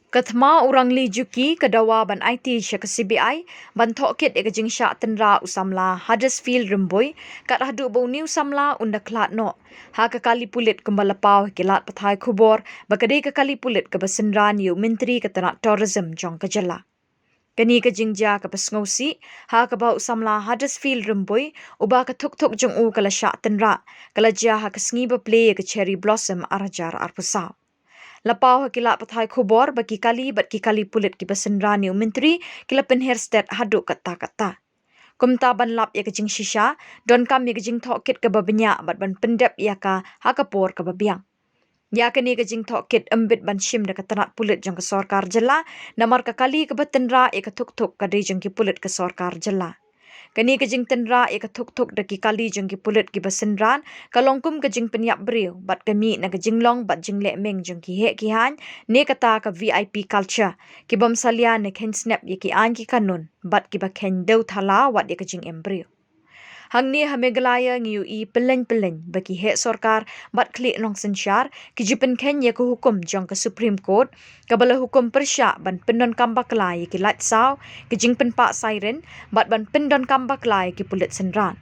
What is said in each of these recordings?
Kathma urang li juki kadawa ban IT sya ke CBI ban thokit e kajing sya tenra usamla Huddersfield Remboi kat hadu bau new samla unda klat no ha ke kali pulit kembalapau kilat pathai khubor bakade ke kali pulit ke basendran yu menteri ketanak tourism jong kejala. Kani ke jingja ke pesngausi ha ke bau usamla Huddersfield Remboi uba ke thuk jong u kala sya tenra kala ja ha ke sngi play ke cherry blossom arajar arpusau. Lapau hakila pathai khubor bagi kali pulit ki basendran yu menteri kila penherstet hadu kata. Kumta ban lap ya kejing shisha don kam ya kejing thokit ke babenya bat ban pendep ya ka hakapor ke babiang. Ya kini kejing thokit embit ban shim de ketanat pulit jong ke sorkar jela namar ke kali ke batendra ya ke thuk kadi jong ki pulit ke sorkar jela. Kani kejing tenra ya ke thuk de ki kali jong ki pulit ki basendran kalongkum kejing penyap beriu bat kami na kejing long bat jing le meng jong ki he ki han ne kata ke VIP culture ki bom salia ne ken snap ya ki an ki kanun bat ki ba ken deu thala wat ya kejing embrio. Hang ni hamegalaya ngiu i peleng bagi he sorkar bat klik nong sensyar ki jipen ken ya ke hukum jong ke Supreme Court kabala hukum persya ban pendon kambak lai ki lat saw ki jing penpak siren bat ban pendon kambak lai ki pulit senran.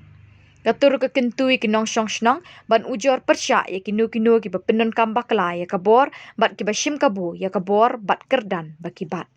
Katur ke kentui ki nong syong shnong ban ujor persya ya ki nu ki ba pendon kambak lai ya kabor bat ki ba shim kabu ya kabor bat kerdan baki bat.